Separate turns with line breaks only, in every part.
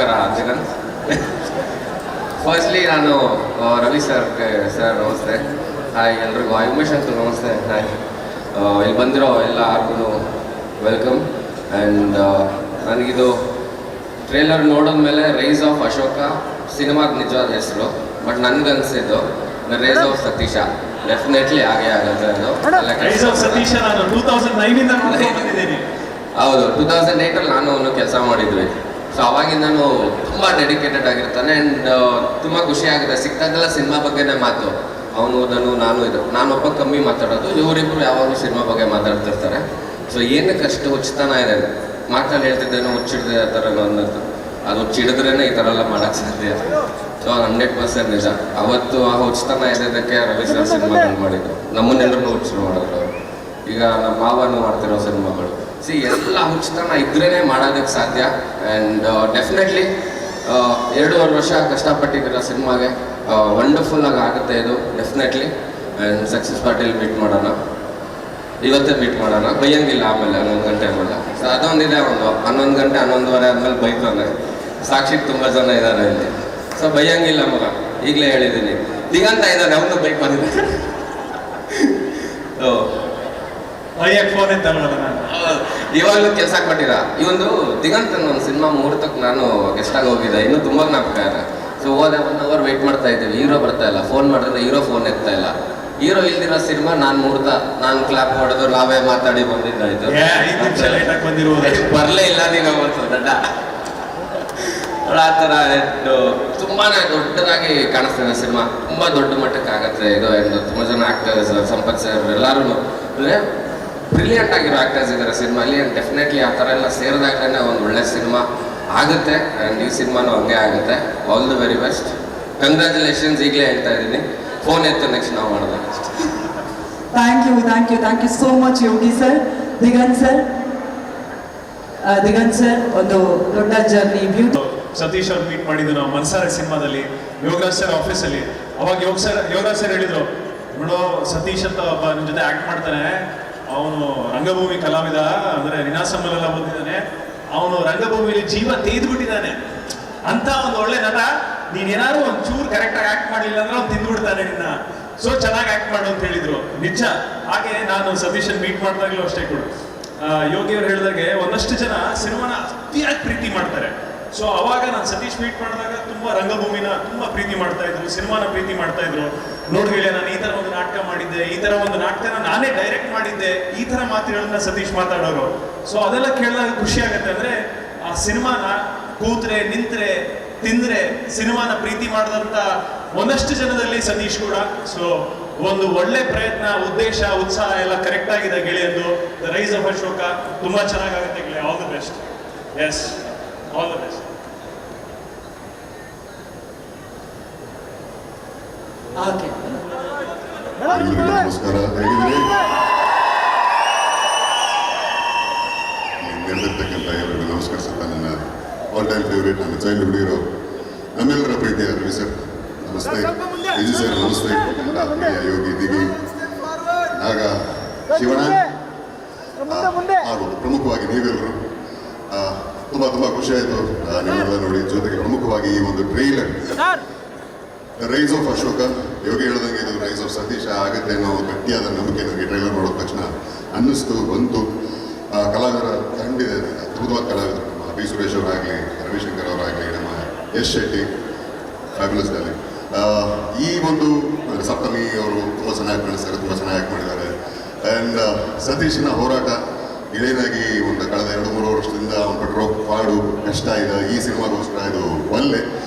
ನಮಸ್ಕಾರ ಜಗನ್. ಫಸ್ಟ್ಲಿ ನಾನು ರವಿ ಸರ್ ನಮಸ್ತೆ. ಹಾಯ್ ಎಲ್ರಿಗೂ. ಉಮೇಶ್ ಅಂತ ನಮಸ್ತೆ. ಹಾಯ್. ಇಲ್ಲಿ ಬಂದಿರೋ ಎಲ್ಲರಿಗೂ ವೆಲ್ಕಮ್. ಆ್ಯಂಡ್ ನನಗಿದು ಟ್ರೇಲರ್ ನೋಡಿದ್ಮೇಲೆ ರೈಸ್ ಆಫ್ ಅಶೋಕ ಸಿನಿಮಾದ ನಿಜವಾದ ಹೆಸರು. ಬಟ್ ನನಗನ್ಸಿದ್ದು ರೈಸ್ ಆಫ್ ಸತೀಶ ಡೆಫಿನೆಟ್ಲಿ ಆಗೇ ಆಗುತ್ತೆ ಅದು. ಹೌದು, 2008 ನಾನು ಅವನು ಕೆಲಸ ಮಾಡಿದ್ವಿ. ಸೊ ಅವಾಗಿಂದನೂ ತುಂಬ ಡೆಡಿಕೇಟೆಡ್ ಆಗಿರ್ತಾನೆ. ಆ್ಯಂಡ್ ತುಂಬ ಖುಷಿ ಆಗುತ್ತೆ ಸಿಕ್ತಾಗೆಲ್ಲ ಸಿನಿಮಾ ಬಗ್ಗೆನೇ ಮಾತು. ಅವನು ಓದನು, ನಾನೊಬ್ಬ ಕಮ್ಮಿ ಮಾತಾಡೋದು, ಇವರಿಬ್ಬರು ಯಾವಾಗಲೂ ಸಿನಿಮಾ ಬಗ್ಗೆ ಮಾತಾಡ್ತಿರ್ತಾರೆ. ಸೊ ಏನಕ್ಕೆ ಅಷ್ಟು ಹುಚ್ಚತನ ಇದೆ, ಮಾತಲ್ಲಿ ಹೇಳ್ತಿದ್ದೇನೋ ಹುಚ್ಚಿಡ್ದೆ ಆ ಥರ ಅನ್ನೋದು. ಅದು ಹುಚ್ಚಿಡಿದ್ರೇ ಈ ಥರ ಎಲ್ಲ ಮಾಡೋಕ್ಕೆ ಸಾಧ್ಯ. ಸೊ 100% ನಿಜ. ಅವತ್ತು ಆ ಹುಚ್ಚತನ ಇದ್ದಕ್ಕೆ ರವಿ ಸರ್ ಸಿನಿಮಾಗಳು ಮಾಡಿದ್ರು, ನಮ್ಮನ್ನೆಲ್ಲರೂ ಹುಚ್ಚು ಮಾಡಿದ್ರು. ಈಗ ನಮ್ಮ ಮಾವನು ಮಾಡ್ತಿರೋ ಸಿನಿಮಾಗಳು ಎಲ್ಲ ಹುಚ್ಚತನ ಇದ್ರೇ ಮಾಡೋದಕ್ಕೆ ಸಾಧ್ಯ. ಆ್ಯಂಡ್ ಡೆಫಿನೆಟ್ಲಿ 2.5 ವರ್ಷ ಕಷ್ಟಪಟ್ಟಿದ್ದೀರ ಸಿನಿಮಾಗೆ. ವಂಡರ್ಫುಲ್ಲಾಗಿ ಆಗುತ್ತೆ ಇದು ಡೆಫಿನೆಟ್ಲಿ. ಆ್ಯಂಡ್ ಸಕ್ಸಸ್ ಪಾರ್ಟಿಲಿ ಮೀಟ್ ಮಾಡೋಣ, ಇವತ್ತೇ ಮೀಟ್ ಮಾಡೋಣ. ಬೈಯಂಗಿಲ್ಲ ಆಮೇಲೆ 11 ಗಂಟೆ ಆಮೇಲೆ. ಸೊ ಅದೊಂದಿದೆ, ಒಂದು 11 ಗಂಟೆ 11:30 ಆದಮೇಲೆ ಬೈತಾನೆ. ಸಾಕ್ಷಿಗೆ ತುಂಬ ಜನ ಇದ್ದಾರೆ ಇಲ್ಲಿ. ಸೊ ಬೈಯಂಗಿಲ್ಲ ಮಗ, ಈಗಲೇ ಹೇಳಿದ್ದೀನಿ. ದಿಗಂತ ಇದ್ದಾನೆ, ಅವನು ಬೈಕ್ ಬಂದಿದ್ದಾನೆ. ಇವಾಗಲೂ ಕೆಲಸ ಕೊಟ್ಟಿರ. ಈ ಒಂದು ದಿಗಂತನ ಒಂದು ಸಿನಿಮಾ ಮುಹೂರ್ತಕ್ಕೆ ನಾನು ಗೆಸ್ಟಾಗಿ ಹೋಗಿದ್ದೆ, ಇನ್ನೂ ತುಂಬ ಜ್ಞಾಪಕ ಇದೆ. ಸೊ ಹೋದೆ, 1 ಅವರ್ ವೆಯ್ಟ್ ಮಾಡ್ತಾ ಇದ್ದೀವಿ, ಹೀರೋ ಬರ್ತಾ ಇಲ್ಲ. ಫೋನ್ ಮಾಡಿದ್ರೆ ಹೀರೋ ಫೋನ್ ಎತ್ತಾ ಇಲ್ಲ. ಹೀರೋ ಇಲ್ದಿರೋ ಸಿನಿಮಾ ನಾನು ಕ್ಲಾಪ್ ಹೊಡೆದು ನಾವೇ ಮಾತಾಡಿ ಬಂದಿದ್ದಾಯ್ತು. ಬರಲೇ ಇಲ್ಲ ನೀವು ದಡ್ಡ ಆ ಥರ. ತುಂಬಾ ದೊಡ್ಡದಾಗಿ ಕಾಣಿಸ್ತಿದೆ ಸಿನಿಮಾ, ತುಂಬ ದೊಡ್ಡ ಮಟ್ಟಕ್ಕೆ ಆಗುತ್ತೆ ಇದು. ಎಂದು ತುಂಬ ಜನ ಆಕ್ಟರ್ಸ್, ಸಂಪತ್ ಸರ್ ಎಲ್ಲರೂ ಬ್ರಿಲಿಯಂಟ್ ಆಗಿರೋ ಆಕ್ಟರ್ಸ್ ಇದ್ದಾರೆ ಸಿನಿಮಾಲಿ. ಆ್ಯಂಡ್ ಡೆಫಿನೆಟ್ಲಿ ಆ ಥರ ಎಲ್ಲ ಸೇರಿದಾಗಲೇ ಒಂದು ಒಳ್ಳೆ ಸಿನಿಮಾ ಆಗುತ್ತೆ. ಆ್ಯಂಡ್ ಈ ಸಿನಿಮಾನು ಹಂಗೆ ಆಗುತ್ತೆ. All the very best, congratulations. ಈಗಲೇ ಹೇಳ್ತಾ ಇದ್ದೀನಿ, ಫೋನ್ ಎತ್ತು ನೆಕ್ಸ್ಟ್ ನಾವು ಮಾಡೋದು.
Thank you so much Yogi sir. Diganth sir ಒಂದು ದೊಡ್ಡ ಜರ್ನಿ.
ಸತೀಶ್ ಅವ್ರು ಮೀಟ್ ಮಾಡಿದ್ದು ನಾವು ಮನ್ಸಾರೆ ಸಿನಿಮಾದಲ್ಲಿ ಯೋಗರಾಜ್ ಸರ್ ಆಫೀಸಲ್ಲಿ. ಅವಾಗ ಯೋಗರಾಜ್ ಸರ್ ಹೇಳಿದ್ರು, ನೋಡೋ ಸತೀಶ್ ಅಂತ ಒಬ್ಬ ನಿಮ್ಮ ಜೊತೆ ಆಕ್ಟ್ ಮಾಡ್ತಾನೆ, ಅವನು ರಂಗಭೂಮಿ ಕಲಾವಿದ, ಅಂದರೆ ನಿನಾಸಮ್ಮಲೆಲ್ಲ ಬಂದಿದ್ದಾನೆ, ಅವನು ರಂಗಭೂಮಿಲಿ ಜೀವ ತೆಗೆದುಬಿಟ್ಟಿದ್ದಾನೆ ಅಂತ ಒಂದು ಒಳ್ಳೆ ನಟ. ನೀನೇನಾದ್ರು ಒಂದು ಚೂರು ಕರೆಕ್ಟಾಗಿ ಆಕ್ಟ್ ಮಾಡಲಿಲ್ಲ ಅಂದ್ರೆ ಅವ್ನು ತಿಂದ್ಬಿಡ್ತಾನೆ ನಿನ್ನ. ಸೊ ಚೆನ್ನಾಗಿ ಆಕ್ಟ್ ಮಾಡು ಅಂತ ಹೇಳಿದ್ರು, ನಿಜ. ಹಾಗೆ ನಾನು ಸತೀಶನ್ ಮೀಟ್ ಮಾಡಿದಾಗಲೂ ಅಷ್ಟೇ ಕೂಡ ಯೋಗಿ ಅವ್ರು ಹೇಳಿದಾಗೆ ಒಂದಷ್ಟು ಜನ ಸಿನಿಮಾನ ಅತಿಯಾಗಿ ಪ್ರೀತಿ ಮಾಡ್ತಾರೆ. ಸೊ ಅವಾಗ ನಾನು ಸತೀಶ್ ಮೀಟ್ ಮಾಡಿದಾಗ ತುಂಬ ರಂಗಭೂಮಿನ ತುಂಬ ಪ್ರೀತಿ ಮಾಡ್ತಾ ಇದ್ರು, ಸಿನಿಮಾನ ಪ್ರೀತಿ ಮಾಡ್ತಾ ಇದ್ರು. ನೋಡ್ಹೇಳಿ, ನಾನು ಈ ಥರ ಒಂದು ನಾಟಕ ಮಾಡಿದ್ದೆ, ಈ ಥರ ಒಂದು ನಾಟಕನ ನಾನೇ ಡೈರೆಕ್ಟ್ ಮಾಡಿದ್ದೆ, ಈ ಥರ ಮಾತುಗಳನ್ನ ಸತೀಶ್ ಮಾತಾಡೋರು. ಸೊ ಅದೆಲ್ಲ ಕೇಳಿದಾಗ ಖುಷಿ ಆಗುತ್ತೆ. ಅಂದರೆ ಆ ಸಿನಿಮಾನ ಕೂತ್ರೆ ನಿಂತ್ರೆ ತಿಂದ್ರೆ ಸಿನಿಮಾನ ಪ್ರೀತಿ ಮಾಡಿದಂಥ ಒಂದಷ್ಟು ಜನದಲ್ಲಿ ಸತೀಶ್ ಕೂಡ. ಸೊ ಒಂದು ಒಳ್ಳೆ ಪ್ರಯತ್ನ, ಉದ್ದೇಶ, ಉತ್ಸಾಹ ಎಲ್ಲ ಕರೆಕ್ಟ್ ಆಗಿದೆ ಗೆಳೆಯಂದು. ದ ರೈಸ್ ಆಫ್ ಅಶೋಕ ತುಂಬ ಚೆನ್ನಾಗಾಗುತ್ತೆ ಗೆಳೆಯ. All the best. Yes, all the best.
ನಮಸ್ಕಾರ, ಹೇಗಿದ್ದೀರಿ? ನೆರೆದಿರ್ತಕ್ಕಂಥ ಎಲ್ಲರಿಗೂ ನಮಸ್ಕರಿಸುತ್ತಾ ನನ್ನ ಆಲ್ ಟೈಮ್ ಫೇವ್ರೇಟ್, ನನ್ನ ಚೈಲ್ಡ್ಹುಡ್ ಹೀರೋ, ನಮ್ಮೆಲ್ಲರ ಪ್ರೀತಿಯ ರವಿ ಸರ್ ನಮಸ್ತೆ, ವಿಜಯ್ ಸರ್ ನಮಸ್ತೆ, ಯೋಗಿ, ದಿಗಿ, ನಾಗ, ಶಿವಣ್ಣ ಹಾಗೂ ಪ್ರಮುಖವಾಗಿ ನೀವೆಲ್ಲರೂ ತುಂಬ ಖುಷಿ ಆಯಿತು ನಿಮ್ಮೆಲ್ಲ ನೋಡಿ. ಜೊತೆಗೆ ಪ್ರಮುಖವಾಗಿ ಈ ಒಂದು trailer rice of Ashoka, Yogi ಹೇಳ್ದಂಗೆ ಇದು ರೈಸ್ ಆಫ್ ಸತೀಶ ಆಗುತ್ತೆ ಅನ್ನೋ ಗಟ್ಟಿಯಾದ ನಂಬಿಕೆ ನನಗೆ ಟ್ರೈಲರ್ ನೋಡಿದ ತಕ್ಷಣ ಅನ್ನಿಸ್ತು, ಬಂತು. ಕಲಾವಿದರ ತಂಡಿದೆ, ಅದ್ಭುತವಾದ ಕಲಾವಿದರು. ನಮ್ಮ ಬಿ ಸುರೇಶ್ ಅವರಾಗಲಿ, ರವಿಶಂಕರ್ ಅವರಾಗಲಿ, ನಮ್ಮ ಯಶ್ ಶೆಟ್ಟಿ, ಫ್ಯಾಬ್ಯುಲಸ್ ಡಾರ್ಲಿಂಗ್. ಈ ಒಂದು ಸಪ್ತಮಿ ಅವರು ತುಂಬ ಚೆನ್ನಾಗಿ ಕಾಣಿಸ್ತಾರೆ, ತುಂಬ ಚೆನ್ನಾಗಿ ಆ್ಯಕ್ಟ್ ಮಾಡಿದ್ದಾರೆ. ಆ್ಯಂಡ್ ಸತೀಶನ ಹೋರಾಟ ಗೆಳೆಯನಾಗಿ ಒಂದು ಕಳೆದ 2-3 ವರ್ಷದಿಂದ ಅವನು ಪಟ್ಟಿರೋ ಪಾಡು ಕಷ್ಟ ಇದೆ. ಈ ಸಿನಿಮಾಗೋಸ್ಕರ ಇದು ಒಳ್ಳೆ.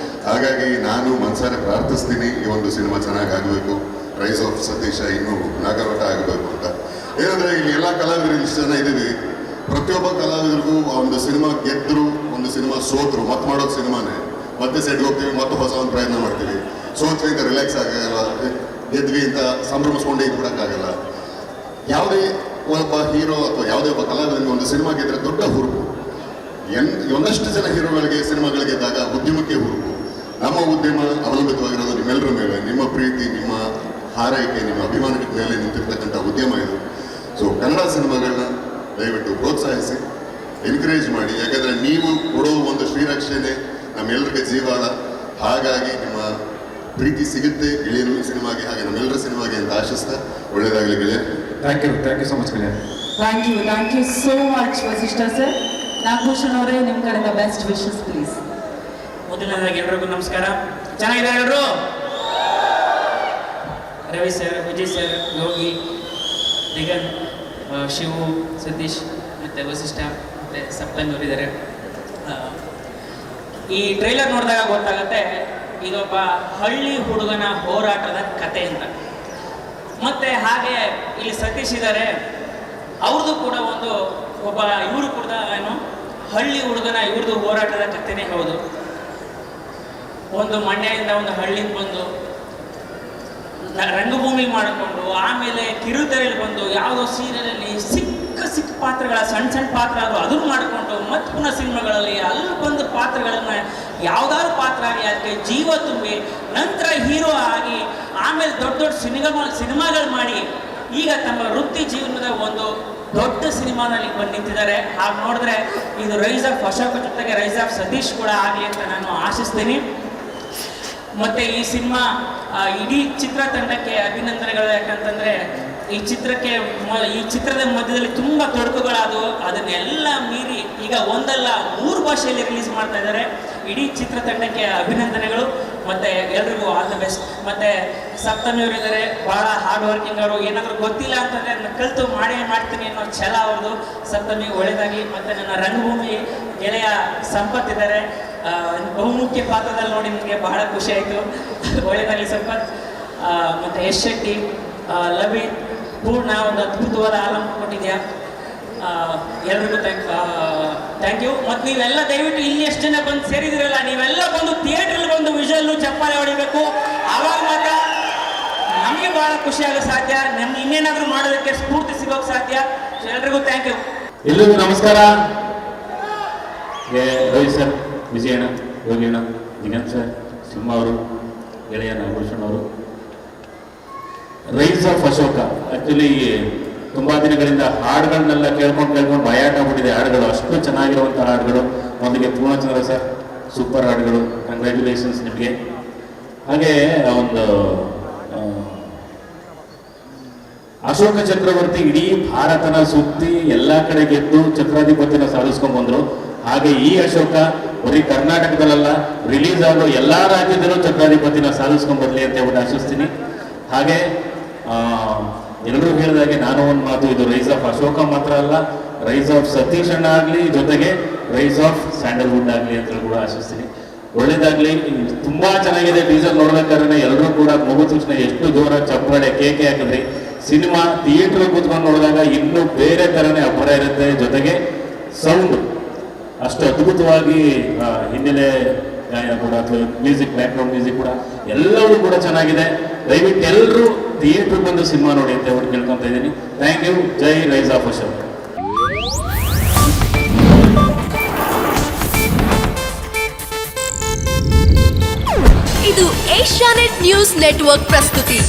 ಹಾಗಾಗಿ ನಾನು ಮನಸಾರೆ ಪ್ರಾರ್ಥಿಸ್ತೀನಿ, ಈ ಒಂದು ಸಿನಿಮಾ ಚೆನ್ನಾಗಿ ಆಗಬೇಕು, ರೈಸ್ ಆಫ್ ಸತೀಶ ಇನ್ನೂ ನಾಗರಟ ಆಗಬೇಕು ಅಂತ. ಏನಂದರೆ ಇಲ್ಲಿ ಎಲ್ಲ ಕಲಾವಿದರು ಇಷ್ಟು ಜನ ಇದ್ದೀವಿ, ಪ್ರತಿಯೊಬ್ಬ ಕಲಾವಿದರಿಗೂ ಒಂದು ಸಿನಿಮಾ ಗೆದ್ದರು, ಒಂದು ಸಿನಿಮಾ ಸೋತರು, ಮತ್ತೆ ಮಾಡೋದು ಸಿನಿಮಾನೇ. ಮತ್ತೆ ಸೆಟ್ಗೆ ಹೋಗ್ತೀವಿ, ಮತ್ತೆ ಹೊಸ ಒಂದು ಪ್ರಯತ್ನ ಮಾಡ್ತೀವಿ. ಸೋತ್ವಿ ಅಂತ ರಿಲ್ಯಾಕ್ಸ್ ಆಗಲ್ಲ, ಗೆದ್ವಿ ಅಂತ ಸಂಭ್ರಮಿಸ್ಕೊಂಡೇ ಇದ್ಬಿಡೋಕ್ಕಾಗಲ್ಲ. ಯಾವುದೇ ಒಬ್ಬ ಹೀರೋ ಅಥವಾ ಯಾವುದೇ ಒಬ್ಬ ಕಲಾವಿದನಿಗೆ ಒಂದು ಸಿನಿಮಾ ಗೆದ್ದರೆ ದೊಡ್ಡ ಹುರುಪು. ಒಂದಷ್ಟು ಜನ ಹೀರೋಗಳಿಗೆ ಸಿನಿಮಾಗಳು ಗೆದ್ದಾಗ ಉದ್ಯಮಕ್ಕೆ ಹುರುಪು. ನಮ್ಮ ಉದ್ಯಮ ಅವಲಂಬಿತವಾಗಿರೋದು ನಿಮ್ಮೆಲ್ಲರ ಮೇಲೆ, ನಿಮ್ಮ ಪ್ರೀತಿ, ನಿಮ್ಮ ಹಾರೈಕೆ, ನಿಮ್ಮ ಅಭಿಮಾನದ ಮೇಲೆ ನಿಂತಿರ್ತಕ್ಕಂಥ ಉದ್ಯಮ ಇದು. ಸೊ ಕನ್ನಡ ಸಿನಿಮಾಗಳನ್ನ ದಯವಿಟ್ಟು ಪ್ರೋತ್ಸಾಹಿಸಿ, ಎನ್ಕರೇಜ್ ಮಾಡಿ. ಯಾಕಂದರೆ ನೀವು ಕೊಡೋ ಒಂದು ಶ್ರೀರಕ್ಷಣೆ ನಮ್ಮೆಲ್ಲರಿಗೆ ಜೀವಾಳ. ಹಾಗಾಗಿ ನಿಮ್ಮ ಪ್ರೀತಿ ಸಿಗುತ್ತೆ ಗೆಳೆಯರು ಈ ಸಿನಿಮಾಗೆ, ಹಾಗೆ ನಮ್ಮೆಲ್ಲರ ಸಿನಿಮಾಗೆ ಅಂತ ಆಶಿಸ್ತಾ ಒಳ್ಳೇದಾಗಲಿ ಗೆಳೆಯ.
ಥ್ಯಾಂಕ್ ಯು ಸೊ ಮಚ್ ಗೆಳೆಯ.
Thank you so much Vasishta sir. Nagabhushan ಅವರೇ, ನಿಮ್ಮ ಕಡೆಯಿಂದ ಬೆಸ್ಟ್ ವಿಶಸ್ ಪ್ಲೀಸ್.
ಮೊದಲನೇದಾಗಿ ಎಲ್ರಿಗೂ ನಮಸ್ಕಾರ. ಚೆನ್ನಾಗಿದ್ದಾರೆ ಎಲ್ಲರೂ? ರವಿ ಸರ್, ವಿಜಯ್ ಸರ್, ಯೋಗಿ, ದಿಗನ್, ಶಿವು, ಸತೀಶ್ ಮತ್ತು ವಸಿಷ್ಠ ಮತ್ತು ಸಪ್ತನ್ ಅವರಿದ್ದಾರೆ. ಈ ಟ್ರೈಲರ್ ನೋಡಿದಾಗ ಗೊತ್ತಾಗುತ್ತೆ ಇದೊಬ್ಬ ಹಳ್ಳಿ ಹುಡುಗನ ಹೋರಾಟದ ಕತೆ ಅಂತ. ಮತ್ತು ಹಾಗೆ ಇಲ್ಲಿ ಸತೀಶ್ ಇದ್ದಾರೆ, ಅವ್ರದ್ದು ಕೂಡ ಒಬ್ಬ ಇವರು ಕೂಡ ಏನು ಹಳ್ಳಿ ಹುಡುಗನ ಇವ್ರದ್ದು ಹೋರಾಟದ ಕಥೆನೇ ಹೌದು. ಒಂದು ಮಂಡ್ಯದಿಂದ ಒಂದು ಹಳ್ಳಿಗೆ ಬಂದು ರಂಗಭೂಮಿ ಮಾಡಿಕೊಂಡು ಆಮೇಲೆ ಕಿರುತೆರೆಯಲ್ಲಿ ಬಂದು ಯಾವುದೋ ಸೀರಿಯಲಲ್ಲಿ ಸಿಕ್ಕ ಪಾತ್ರಗಳ ಸಣ್ಣ ಪಾತ್ರ ಆದರೂ ಅದನ್ನು ಮಾಡಿಕೊಂಡು ಮತ್ತೆ ಪುನಃ ಸಿನಿಮಾಗಳಲ್ಲಿ ಅಲ್ಲಿ ಬಂದ ಪಾತ್ರಗಳನ್ನು ಯಾವುದಾದ್ರು ಪಾತ್ರ ಆಗಿ ಅದಕ್ಕೆ ಜೀವ ತುಂಬಿ ನಂತರ ಹೀರೋ ಆಗಿ ಆಮೇಲೆ ದೊಡ್ಡ ಸಿನಿಮಾಗಳು ಮಾಡಿ ಈಗ ತಮ್ಮ ವೃತ್ತಿ ಜೀವನದ ಒಂದು ದೊಡ್ಡ ಸಿನಿಮಾನಲ್ಲಿ ಬಂದು ನಿಂತಿದ್ದಾರೆ. ಹಾಗೆ ನೋಡಿದ್ರೆ ಇದು ರೈಸ್ ಆಫ್ ಅಶೋಕ ಜೊತೆಗೆ ರೈಸ್ ಆಫ್ ಸತೀಶ್ ಕೂಡ ಆಗಲಿ ಅಂತ ನಾನು ಆಶಿಸ್ತೀನಿ. ಮತ್ತು ಈ ಸಿನಿಮಾ ಇಡೀ ಚಿತ್ರತಂಡಕ್ಕೆ ಅಭಿನಂದನೆಗಳು. ಯಾಕಂತಂದರೆ ಈ ಚಿತ್ರದ ಮಧ್ಯದಲ್ಲಿ ತುಂಬ ತೊಡಕುಗಳಾದವು. ಅದನ್ನೆಲ್ಲ ಮೀರಿ ಈಗ ಒಂದಲ್ಲ 3 ಭಾಷೆಯಲ್ಲಿ ರಿಲೀಸ್ ಮಾಡ್ತಾ ಇದ್ದಾರೆ. ಇಡೀ ಚಿತ್ರತಂಡಕ್ಕೆ ಅಭಿನಂದನೆಗಳು ಮತ್ತು ಎಲ್ರಿಗೂ ಆಲ್ ದ ಬೆಸ್ಟ್. ಮತ್ತು ಸಪ್ತಮಿ ಅವರಿದ್ದಾರೆ, ಭಾಳ ಹಾರ್ಡ್ ವರ್ಕಿಂಗ್ ಅವರು. ಏನಾದರೂ ಗೊತ್ತಿಲ್ಲ ಅಂತಂದರೆ ಅದನ್ನ ಕಲಿತು ಮಾಡ್ತೀನಿ ಅನ್ನೋ ಛಲ ಅವ್ರದ್ದು. ಸಪ್ತಮಿ ಒಳ್ಳೆಯದಾಗಿ. ಮತ್ತು ನನ್ನ ರಂಗಭೂಮಿ ಗೆಳೆಯ ಸಂಪತ್ ಇದ್ದಾರೆ, ಬಹುಮುಖ್ಯ ಪಾತ್ರದಲ್ಲಿ ನೋಡಿ ನನಗೆ ಬಹಳ ಖುಷಿ ಆಯಿತು. ಒಳ್ಳೆಯದಾಗಲಿ ಸಂಪತ್. ಮತ್ತು ಯಶ್ ಶೆಟ್ಟಿ, ಲವಿತ್, ಪೂರ್ಣ ಒಂದು ಅದ್ಭುತವಾದ ಆಲಂ ಕೊಟ್ಟಿದ್ಯಾ. ಎಲ್ರಿಗೂ ಥ್ಯಾಂಕ್ ಯು. ಮತ್ತು ನೀವೆಲ್ಲ ದಯವಿಟ್ಟು ಇಲ್ಲಿ ಎಷ್ಟು ಜನ ಬಂದು ಸೇರಿದಿರಲ್ಲ, ನೀವೆಲ್ಲ ಬಂದು ಥಿಯೇಟ್ರಲ್ಲಿ ಬಂದು ವಿಷಲ್ಲು ಚಪ್ಪಾಳೆ ಹೊಡಿಬೇಕು. ಆವಾಗ ಮಾತ್ರ ನಮಗೆ ಭಾಳ ಖುಷಿ ಆಗೋ ಸಾಧ್ಯ, ನಮ್ಗೆ ಇನ್ನೇನಾದರೂ ಮಾಡೋದಕ್ಕೆ ಸ್ಫೂರ್ತಿ ಸಿಗೋಕ್ಕೆ ಸಾಧ್ಯ. ಎಲ್ರಿಗೂ ಥ್ಯಾಂಕ್ ಯು.
ಎಲ್ಲರಿಗೂ ನಮಸ್ಕಾರ. ರವಿ ಸರ್, ವಿಜಯಣ್ಣ, ಯೋಗಿಯಣ್ಣ, ದಿಗಂತ್ ಸರ್, ಸಿಂಹ ಅವರು, ಗೆಳೆಯ ನಾಗಭೂಷಣ್ ಅವರು. ರೈಸ್ ಆಫ್ ಅಶೋಕ ಆ್ಯಕ್ಚುಲಿ ತುಂಬ ದಿನಗಳಿಂದ ಹಾಡುಗಳನ್ನೆಲ್ಲ ಕೇಳ್ಕೊಂಡು ಭಯಾಟ ಆಗ್ಬಿಟ್ಟಿದೆ. ಹಾಡುಗಳು ಅಷ್ಟು ಚೆನ್ನಾಗಿರುವಂಥ ಹಾಡುಗಳು. ಮೊದಲಿಗೆ ಪೂರ್ಣಚಂದ್ರ ಸರ್, ಸೂಪರ್ ಹಾಡುಗಳು, ಕಂಗ್ರ್ಯಾಚುಲೇಷನ್ಸ್ ನಿಮಗೆ. ಹಾಗೆ ಒಂದು ಅಶೋಕ ಚಕ್ರವರ್ತಿ ಇಡೀ ಭಾರತನ ಸುತ್ತಿ ಎಲ್ಲ ಕಡೆ ಗೆದ್ದು ಚಕ್ರಾಧಿಪತಿನ ಸಾಧಿಸ್ಕೊಂಡ್ಬಂದ್ರು. ಹಾಗೆ ಈ ಅಶೋಕ ಬರೀ ಕರ್ನಾಟಕದಲ್ಲ, ರಿಲೀಸ್ ಆಗೋ ಎಲ್ಲ ರಾಜ್ಯದಲ್ಲೂ ಚಕ್ರಾಧಿಪತಿನ ಸಾಧಿಸ್ಕೊಂಡ್ಬರ್ಲಿ ಅಂತ ಹೇಳ್ಬಿಟ್ಟು ಆಶಿಸ್ತೀನಿ. ಹಾಗೆ ಎಲ್ಲರೂ ಹೇಳಿದಾಗೆ ನಾನು ಒಂದು ಮಾತು, ಇದು ರೈಸ್ ಆಫ್ ಅಶೋಕ ಮಾತ್ರ ಅಲ್ಲ, ರೈಸ್ ಆಫ್ ಸತೀಶ್ ಅಣ್ಣ ಆಗಲಿ, ಜೊತೆಗೆ ರೈಸ್ ಆಫ್ ಸ್ಯಾಂಡಲ್ವುಡ್ ಆಗಲಿ ಅಂತ ಕೂಡ ಆಶಿಸ್ತೀನಿ. ಒಳ್ಳೇದಾಗ್ಲಿ. ತುಂಬಾ ಚೆನ್ನಾಗಿದೆ. ಟೀಸರ್ ನೋಡ್ಬೇಕಾದ್ರೆ ಎಲ್ಲರೂ ಕೂಡ ಮುಗಿದ ತಕ್ಷಣ ಎಷ್ಟು ಜೋರ ಚಪ್ಪಾಳೆ ಕೇಕೆ ಹಾಕಿದ್ರಿ. ಸಿನಿಮಾ ಥಿಯೇಟರ್ ಕೂತ್ಕೊಂಡು ನೋಡಿದಾಗ ಇನ್ನೂ ಬೇರೆ ಥರನೇ ಅಬ್ಬರ ಇರುತ್ತೆ. ಜೊತೆಗೆ ಸೌಂಡ್ ಅಷ್ಟು ಅದ್ಭುತವಾಗಿ ಹಿನ್ನೆಲೆ ಗಾಯನ ಕೂಡ ಅಥವಾ ಮ್ಯೂಸಿಕ್, ಬ್ಯಾಕ್ಗ್ರೌಂಡ್ ಮ್ಯೂಸಿಕ್ ಕೂಡ ಎಲ್ಲವೂ ಕೂಡ ಚೆನ್ನಾಗಿದೆ. ದಯವಿಟ್ಟು ಎಲ್ಲರೂ ಥಿಯೇಟರ್ ಬಂದು ಸಿನಿಮಾ ನೋಡಿ ಅಂತ ಹೇಳ್ಬಿಟ್ಟು ಕೇಳ್ಕೊತಾ ಇದ್ದೀನಿ. Thank you. ಜೈ ರೈಸ್ ಆಫ್ ಅಶೋಕ್.
ಇದು ಏಷ್ಯಾನೆಟ್ ನ್ಯೂಸ್ ನೆಟ್ವರ್ಕ್ ಪ್ರಸ್ತುತಿ.